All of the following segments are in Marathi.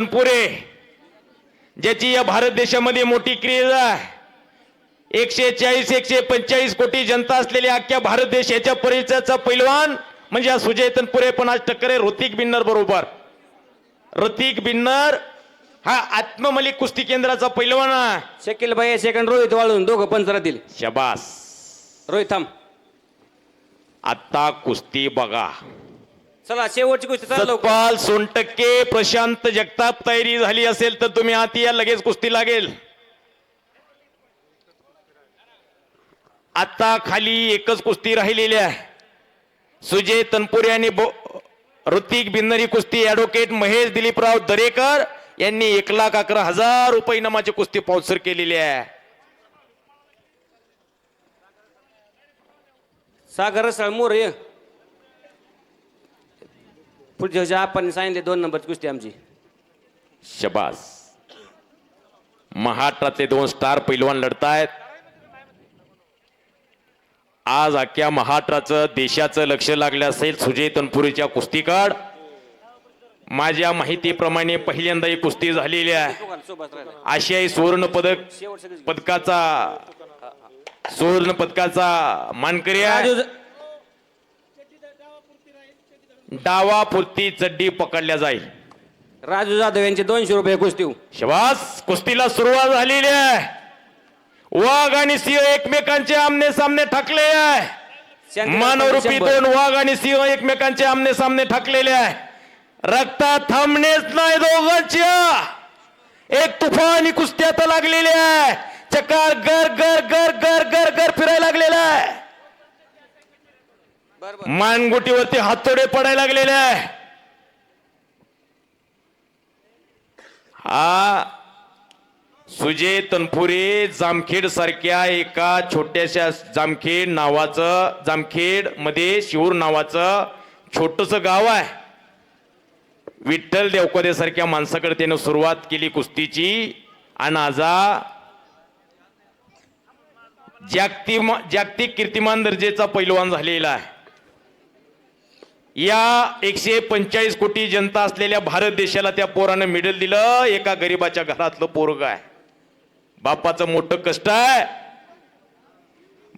पुरे ज्याची या भारत देशामध्ये मोठी क्रेज आहे. 140 145 कोटी जनता असलेल्या अख्ख्या भारत देश याच्या परिचयाचा पैलवान म्हणजे हा सुजय तनपुरे. पण आज टक्कर आहे ऋतिक बिन्नर बरोबर. ऋतिक बिन्नर हा आत्ममलिक कुस्ती केंद्राचा पैलवान आहे. शकील भाई सेकंड रोहित वाळून दोघं पंच राहतील. शबास रोहित थांब. आता कुस्ती बघा. चला शेवटची कुस्ती चला लवकर. सतपाल सोनटक्के प्रशांत जगताप तयारी झाली असेल तर तुम्ही आत या, लगेच कुस्ती लागेल. आता खाली एकच कुस्ती राहिलेली आहे. सुजय तनपुरे आणि ऋतिक बिन्नर ही कुस्ती ऍडव्होकेट महेश दिलीपराव दरेकर यांनी 1,11,000 रुपये इनामाची कुस्ती स्पॉन्सर केलेली आहे. सागर रसाळ मोर ये पुढच्या आपण सांगितले 2 नंबरची कुस्ती आमची. शबास. महाराष्ट्रातले 2 स्टार पैलवान लढतायत. आज अख्ख्या महाराष्ट्राचं देशाचं लक्ष लागलं असेल सुजय तनपुरेच्या कुस्तीकड. माझ्या माहितीप्रमाणे पहिल्यांदा ही कुस्ती झालेली आहे. आशियाई सुवर्ण पदकाचा मानकरी आहे. डावा पुरती चड्डी पकडल्या जाईल. राजू जाधव यांचे 200 रुपये कुस्ती. शबास. कुस्तीला सुरुवात झालेली आहे. वाघ आणि सिंह एकमेकांचे आमने सामने ठाकले आहे. मानवरूपी 2 वाघ आणि सिंह एकमेकांचे आमने सामने ठाकलेले आहे. रक्तात थांबणेच नाही दोघांच्या. एक तुफानी कुस्ती आता लागलेली आहे. चकार गर गर गर गर गर गर फिरायला लागलेला आहे. मानगुटीवरती हातोडे पडायला लागलेले आहे. हा सुजय तनपुरे जामखेड सारख्या एका छोट्याशा जामखेड मध्ये शिऊर नावाचं छोटस गाव आहे. विठ्ठल देवकरे सारख्या माणसाकडे त्यानं सुरुवात केली कुस्तीची आणि आज जागतिक कीर्तिमान दर्जेचा पैलवान झालेला आहे. या 145 कोटी जनता असलेल्या भारत देशाला त्या पोरानं मेडल दिलं. एका गरीबाच्या घरातलं पोरग आहे. बापाचं मोठं कष्ट आहे.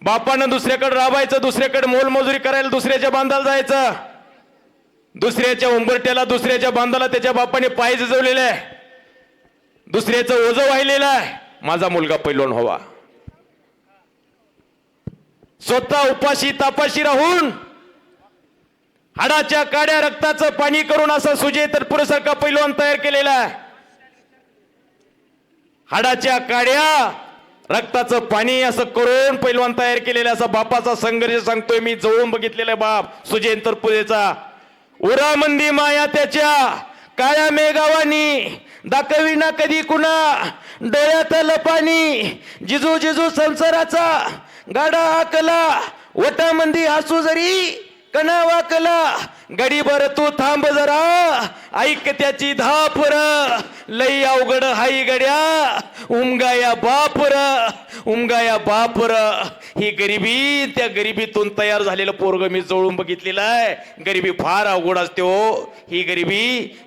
बापानं दुसऱ्याकडे राबायचं, दुसऱ्याकडे मोलमजुरी करायला, दुसऱ्याच्या बांधाला जायचं. दुसऱ्याच्या उंबरट्याला, दुसऱ्याच्या बांधाला त्याच्या बापाने पाय झिजवलेले आहे. दुसऱ्याचं ओझं वाहिलेलं आहे. माझा मुलगा पैलवान व्हावा. स्वतः उपाशी तापाशी राहून हाडाच्या काड्या रक्ताचं पाणी करून असा सुजय तनपुरे सारखा पैलवान तयार केलेला आहे. हाडाच्या काड्या रक्ताचं पाणी असं करून पैलवान तयार केलेला असा बापाचा संघर्ष सांगतोय मी. जवळून बघितलेला बाप सुजय तनपुरेचा. उरामंदी माया त्याच्या काळ्या मेघावानी दाखविना कधी कुणा डोळ्यातलं पाणी. जिजू जिजू संसाराचा गाडा आकला वटामंदी हसू जरी कणा वाकला. गडीभर तू थांब जरा ऐक त्याची धापर. लई अवघड हाई गड्या उमगाया बापर. ही गरिबी, त्या गरिबीतून तयार झालेलं पोरग मी जवळून बघितलेलं आहे. गरिबी फार अवघड असते हो. ही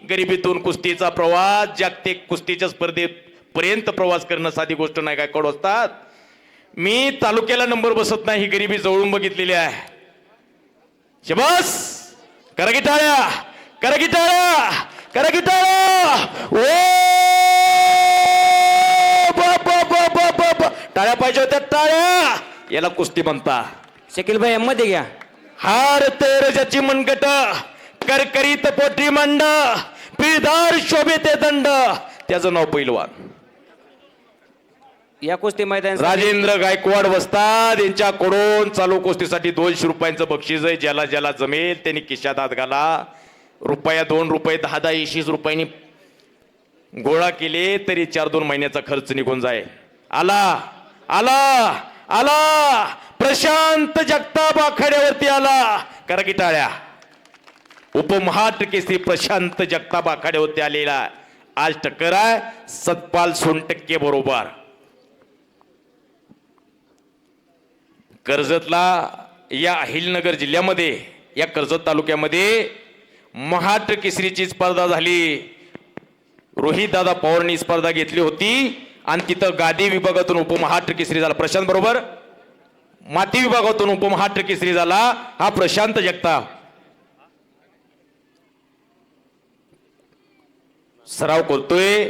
गरिबीतून कुस्तीचा प्रवास, जागतिक कुस्तीच्या स्पर्धेपर्यंत प्रवास करणं साधी गोष्ट नाही. काय कडू असतात. मी तालुक्याला नंबर बसत नाही. ही गरिबी जवळून बघितलेली आहे. शबास. करा की टाळ्या, करा की टाळ्या, करा की टाळ्या. ओ बाबा टाळ्या पाहिजे होत्या टाळ्या. याला कुस्ती म्हणता. शकील भाई मध्ये घ्या. हार तेरजाची मनगट करकरीत पोटी मंड पिळदार शोभेते दंड. त्याचं नाव पैलवान. या कुस्ती मैदान राजेंद्र गायकवाड वस्ताद यांच्याकडून चालू कुस्तीसाठी 200 रुपयांचं बक्षीस आहे. ज्याला ज्याला जमेल त्यांनी खिशात हात घाला. रुपया 2 रुपये 10 20 रुपयांनी गोळा केले तरी 4-2 महिन्याचा खर्च निघून जाईल. आला आला आला प्रशांत जगताप आखाड्यावरती आला. करा की टाळ्या. उपमहाराष्ट्र केसरी प्रशांत जगताप आखाड्यावरती आलेला आज टक्कर आहे सतपाल सोनटक्के बरोबर. कर्जतला या अहिलनगर जिल्ह्यामध्ये या कर्जत तालुक्यामध्ये महाराष्ट्र केसरीची स्पर्धा झाली. रोहित दादा पवारनी स्पर्धा घेतली होती आणि तिथं गादी विभागातून उपमहाराष्ट्र केसरी झाला प्रशांत बरोबर. माती विभागातून उपमहाराष्ट्र केसरी झाला हा प्रशांत जगताप. सराव करतोय.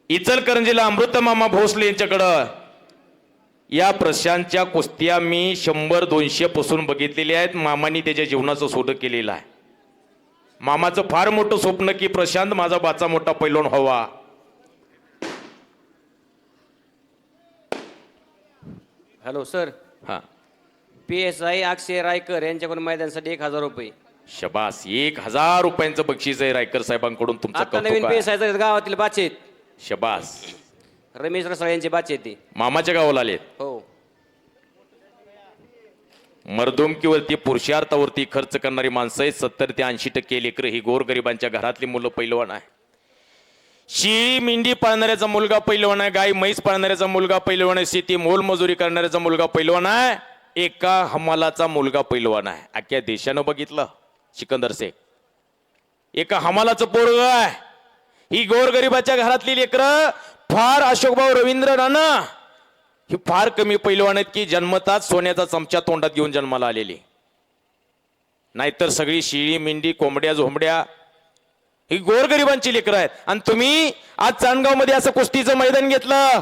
इचलकरंजीला अमृत मामा भोसले यांच्याकडं या प्रशांतच्या कुस्त्या मी 100-200 पासून बघितलेल्या आहेत. मामानी त्याच्या जीवनाचं सोडं केलेलं आहे. मामाचं फार मोठं स्वप्न की प्रशांत माझा बाचा मोठा पैलवान व्हावा. हॅलो सर, हा PSI अक्षय रायकर यांच्याकडून मैदानासाठी 1000 रुपये. शबास. 1000 रुपयांचं बक्षीस आहे रायकर साहेबांकडून. तुमचं आता नवीन कौतुक आहे. PSI आहेत गावातील बाचे आहेत. शबास. रमेश रसाळ यांचे बाचे आहेत ते. मामाच्या गावाला आलेत. हो. मर्दुमकीवरती पुरुषार्थावरती खर्च करणारी माणसं आहेत. 70 ते 80% लेकरं ही गोरगरिबांच्या घरातली मुलं पैलवान आहे. शेळी मेंढी पाळणाऱ्याचा मुलगा पैलवान आहे. गाय म्हैस पाळणाऱ्याचा मुलगा पैलवान आहे. शेती मोलमजुरी करणाऱ्याचा मुलगा पैलवान आहे. एका हमालाचा मुलगा पैलवान आहे. अख्ख्या देशानं बघितलं सिकंदर शेख. एका हमालाचं पोरग आहे. ही गोरगरिबाच्या घरातली लेकरं फार अशोकभाऊ रवींद्र राणा ही फार कमी पैलवान आहेत की जन्मताच सोन्याचा चमचा तोंडात घेऊन जन्माला आलेली. नाहीतर सगळी शेळी मेंढी कोंबड्या झोंबड्या ही गोरगरिबांची लेकरं आहेत. आणि तुम्ही आज चांदगाव मध्ये असं कुस्तीचं मैदान घेतलं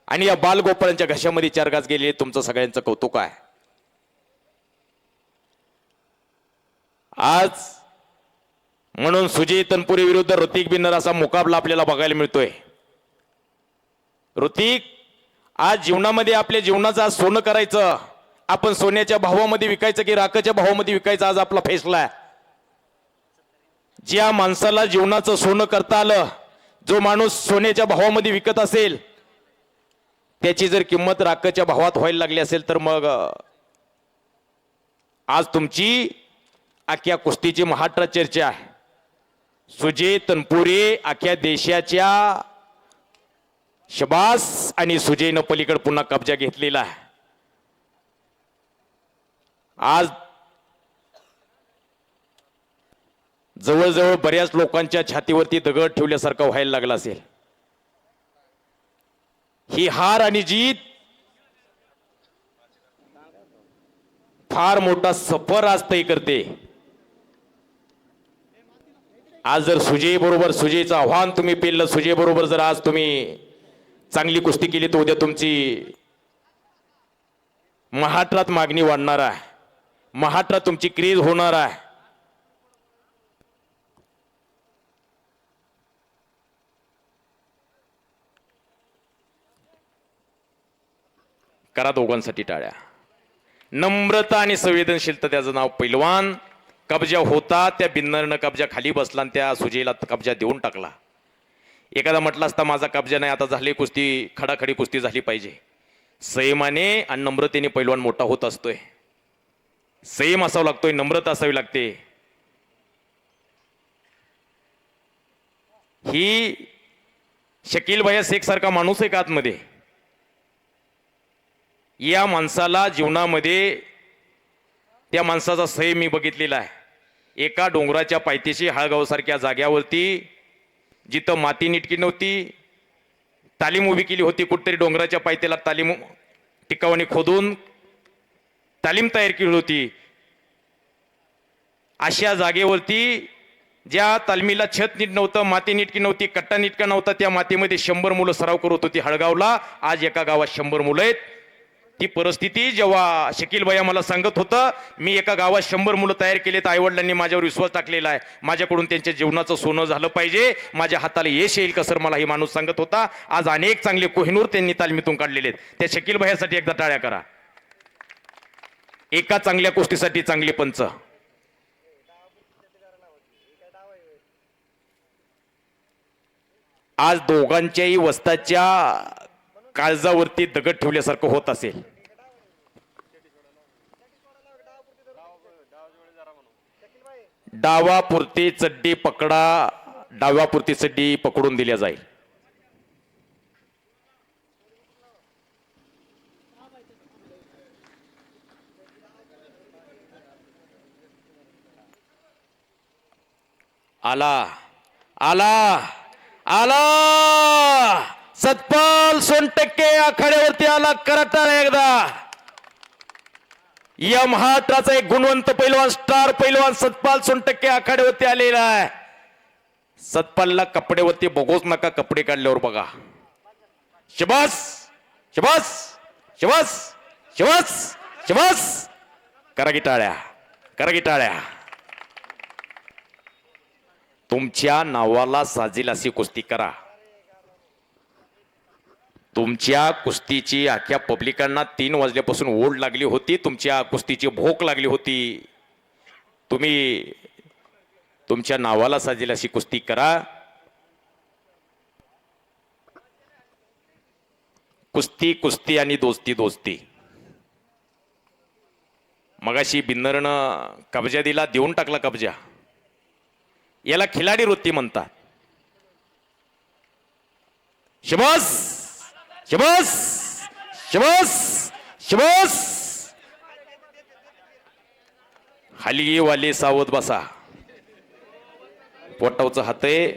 आणि या बालगोपाळांच्या घशामध्ये 4 गाज गेले. तुमचं सगळ्यांचं कौतुक आहे. आज म्हणून सुजय तनपुरे विरुद्ध ऋतिक बिन्नर असा मुकाबला आपल्याला बघायला मिळतोय. ऋतिक, आज जीवनामध्ये आपल्या जीवनाचं आज सोनं करायचं. आपण सोन्याच्या भावामध्ये विकायचं की राखाच्या भावामध्ये विकायचं आज आपला फैसला आहे. ज्या माणसाला जीवनाचं सोनं करता आलं, जो माणूस सोन्याच्या भावामध्ये विकत असेल, त्याची जर किंमत राखाच्या भावात व्हायला लागली असेल तर मग आज तुमची अख्ख्या कुस्तीची महाराष्ट्रात चर्चा आहे. सुजय तनपुरे अख्ख्या देशाच्या शबास आणि सुजयनं पलीकडे पुन्हा कब्जा घेतलेला आहे. आज जवळजवळ बऱ्याच लोकांच्या छातीवरती दगड ठेवल्यासारखं व्हायला लागला असेल. ही हार आणि जीत फार मोठा सफर आज तय करते. आज जर सुजय बरोबर सुजयचं आव्हान तुम्ही पेललं, सुजय बरोबर जर आज तुम्ही चांगली कुस्ती केली तर उद्या तुमची महाराष्ट्रात मागणी वाढणार आहे. महाराष्ट्रात तुमची क्रेज होणार आहे. करा दोघांसाठी टाळ्या. नम्रता आणि संवेदनशीलता त्याचं नाव पैलवान. कब्जा होता त्या बिन्नरनं कब्जा खाली बसला आणि त्या सुजयला कब्जा देऊन टाकला. एखादा म्हटला असता माझा कब्जा नाही, आता झाली कुस्ती, खडाखडी कुस्ती झाली पाहिजे. संयमाने आणि नम्रतेने पैलवान मोठा होत असतोय. संयम असावा लागतोय, नम्रता असावी लागते. ही शकील भैया शेख सारखा माणूस आहे का आतमध्ये? या माणसाला जीवनामध्ये त्या माणसाचा संयम मी बघितलेला आहे. एका डोंगराच्या पायथ्याशी हाळगावसारख्या जाग्यावरती जिथं माती नीटकी नव्हती, तालीम उभी केली होती. कुठतरी डोंगराच्या पायथ्याला तालीम टिकावणी खोदून तालीम तयार केली होती. अशा जागेवरती ज्या तालमीला छत नीट नव्हतं, माती नीटकी नव्हती, कट्टा नीटका नव्हता, त्या मातीमध्ये 100 मुलं सराव करत होती हळगावला. आज एका गावात 100 मुलं आहेत. ती परिस्थिती जेव्हा शकील भैया मला सांगत होतं, मी एका गावात 100 मुलं तयार केलेत, आईवडिलांनी माझ्यावर विश्वास टाकलेला आहे, माझ्याकडून त्यांच्या जीवनाचं सोनं झालं पाहिजे, माझ्या हाताला यश येईल का सर, मला ही माणूस सांगत होता. आज अनेक चांगले कोहिनूर त्यांनी तालमीतून काढलेले आहेत. त्या शकील भैयासाठी एकदा टाळ्या करा. एका चांगल्या गोष्टीसाठी चांगले पंच. आज दोघांच्याही वस्ताच्या काळजावरती दगड ठेवल्यासारखं होत असेल. डावापुरती चड्डी पकडा, डाव्यापुरती चड्डी पकडून दिल्या जाईल. आला आला आला सतपाल सोनटक्के आखाड्यावरती आला. कराटाळ एकदा. या महाराष्ट्राचा एक गुणवंत पैलवान, स्टार पैलवान सतपाल सोनटक्के आखाड्यावरती आलेला आहे. सतपालला कपड्यावरती बघूच नका, कपडे काढल्यावर बघा. शबास शबास शबास शबास शबास. करा की टाळ्या, करा की टाळ्या. तुमच्या नावाला साजेल अशी कुस्ती करा. तुमच्या कुस्तीची अख्ख्या पब्लिकांना 3 वाजल्यापासून ओढ लागली होती. तुमच्या कुस्तीची भूक लागली होती. तुम्ही तुमच्या नावाला साजेल अशी कुस्ती करा. कुस्ती कुस्ती आणि दोस्ती दोस्ती. मगाशी बिन्नरनं कब्जा दिला, देऊन टाकला कब्जा. याला खिलाडी वृत्ती म्हणतात. शबास शबास शबास शबास. खाली वाले सावध बसा. पोटावचं हात आहे.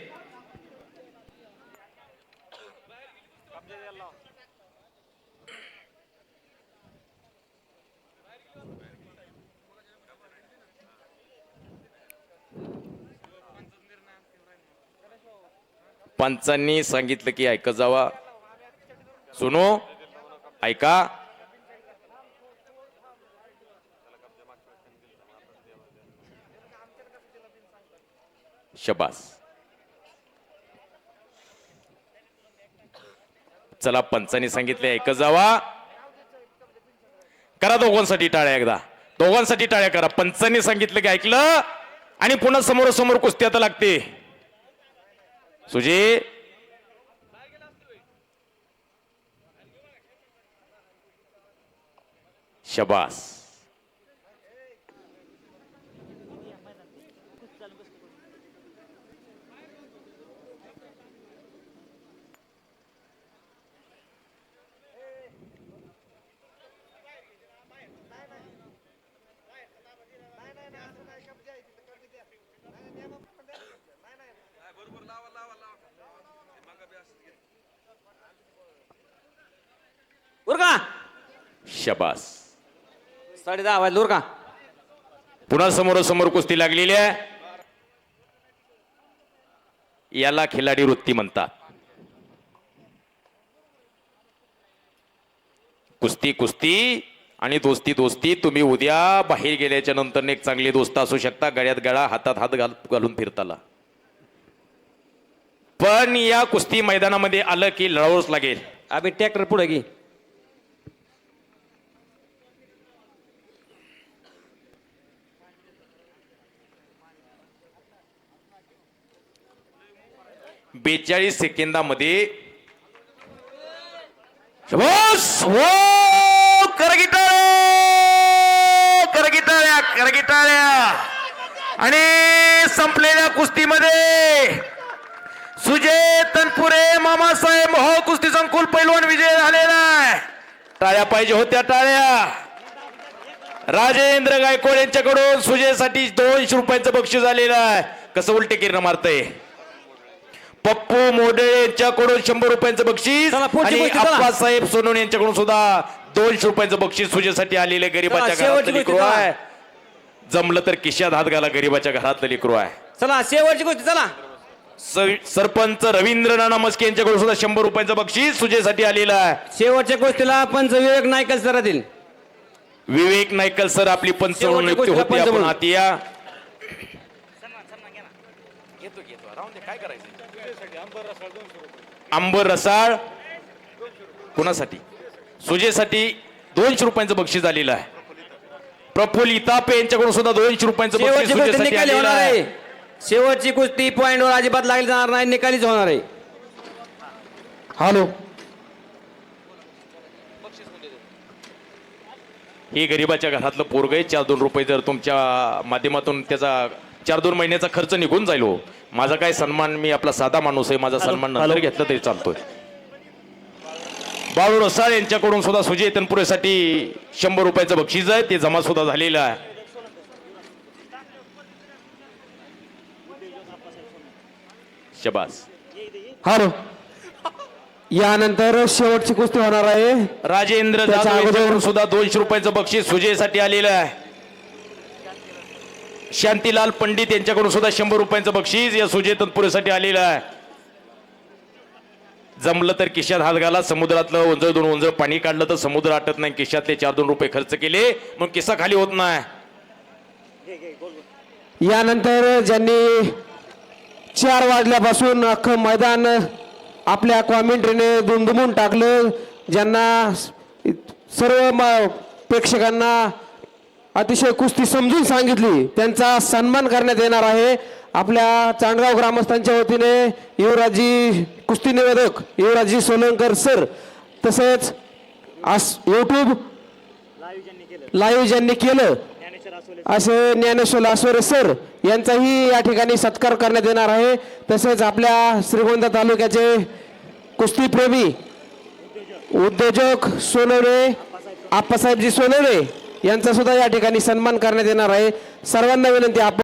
पंचांनी सांगितलं की ऐकत जावा. सुनो, ऐका. शबास. चला, पंचांनी सांगितले ऐकत जावा. करा दोघांसाठी टाळ्या एकदा. दोघांसाठी टाळ्या करा. पंचांनी सांगितलं की ऐकलं आणि पुन्हा समोरासमोर कुस्ती आता लागते. सुजी शबास. उरका. शबास. 10:30 वाजले. उरका. पुन्हा समोरासमोर कुस्ती लागलेली आहे. याला खिलाडी वृत्ती म्हणतात. कुस्ती कुस्ती आणि दोस्ती दोस्ती. तुम्ही उद्या बाहेर गेल्याच्या नंतर एक चांगली दोस्त असू शकता. गळ्यात गळा, हातात हात घालून फिरताला. पण या कुस्ती मैदानामध्ये आलं की लढावंच लागेल. आम्ही ट्रॅक्टर पुढे घे. बेचाळीस सेकंदामध्ये करगिटाळ्या आणि संपलेल्या कुस्तीमध्ये सुजय तनपुरे मामासाहेब मोहो कुस्ती संकुल पैलवान विजय झालेला आहे. टाळ्या पाहिजे होत्या, टाळ्या. राजेंद्र गायकवाड यांच्याकडून सुजयसाठी 200 रुपयांचं बक्षीस झालेलं आहे. कसं उलटे किरण मारतय. पप्पू मोडळे यांच्याकडून 100 रुपयांचं बक्षीस आणि आप्पासाहेब सोनवणे यांच्याकडून सुद्धा 200 रुपयांचं बक्षीस सुजयसाठी आलेले. गरीबाच्या घरातलं लेकरू आहे. जमलं तर खिशात हात घाला. गरीबाच्या घरातलं लेकरू आहे. चला शेवटची गोष्ट. चला. सरपंच रवींद्र नाना मस्के यांच्याकडून सुद्धा 100 रुपयांचं बक्षीस सुजयसाठी आलेलं आहे. शेवटच्या गोष्टीला पंच विवेक नायकल सर राहतील. विवेक नायकल सर आपली पंच म्हणून नियुक्ती होती. आपण हाती या. अंबर रसाळ कुणासाठी? सुजयसाठी 200 रुपयांचं बक्षीस आलेलं आहे. प्रफुल्ल इतापे यांच्याकडून सुद्धा 200 रुपयांचं बक्षीस सुजयसाठी आलेलं आहे. शेवटची कुस्ती पॉइंटवर अजिबात लागली जाणार नाही. निकालीच होणार आहे. हॅलो. हे गरीबाच्या घरातलं पोरग आहे. 4-2 रुपये जर तुमच्या माध्यमातून त्याचा 4-2 महिन्याचा खर्च निघून जाईल. हो, माझा काय सन्मान. मी आपला साधा माणूस आहे. माझा सन्मान नंतर घेतला तरी चालतोय. बाळू रसाळ यांच्याकडून सुद्धा सुजय तनपुरेसाठी 100 रुपयाचं बक्षीस आहे. ते जमा सुद्धा झालेलं आहे. शबास. हॅलो, यानंतर शेवटची कुस्ती होणार आहे. राजेंद्र त्याच्या जाधव अगोदर- यांच्याकडून सुद्धा 200 रुपयाचं बक्षीस सुजयसाठी आलेलं आहे. शांतीलाल पंडित यांच्याकडून सुद्धा 100 रुपयांचं बक्षीस या सुजय तत्पुरेसाठी आलेलं आहे. जमलं तर खिशात हात घाला. समुद्रातलं ओंजळ दोन ओंजळ पाणी काढलं तर समुद्र आटत नाही. खिशातले 4-2 रुपये खर्च केले मग किस्सा खाली होत नाही. यानंतर ज्यांनी 4 वाजल्यापासून अख्खं मैदान आपल्या कॉमेंट्रीने दुमदुमून टाकलं, ज्यांना सर्व प्रेक्षकांना अतिशय कुस्ती समजून सांगितली, त्यांचा सन्मान करण्यात येणार आहे. आपल्या चांडगाव ग्रामस्थांच्या वतीने युवराजी कुस्ती निवेदक युवराजी सोलंकर सर, तसेच यूट्यूब लाईव्ह ज्यांनी केलं असे ज्ञानेश्वर आसोरे सर यांचाही या ठिकाणी सत्कार करण्यात येणार आहे. तसेच आपल्या श्रीगोंदा तालुक्याचे कुस्तीप्रेमी उद्योजक सोनवणे आप्पासाहेबजी सोनवणे यांचा सुद्धा या ठिकाणी सन्मान करण्यात येणार आहे. सर्वांना विनंती, आपण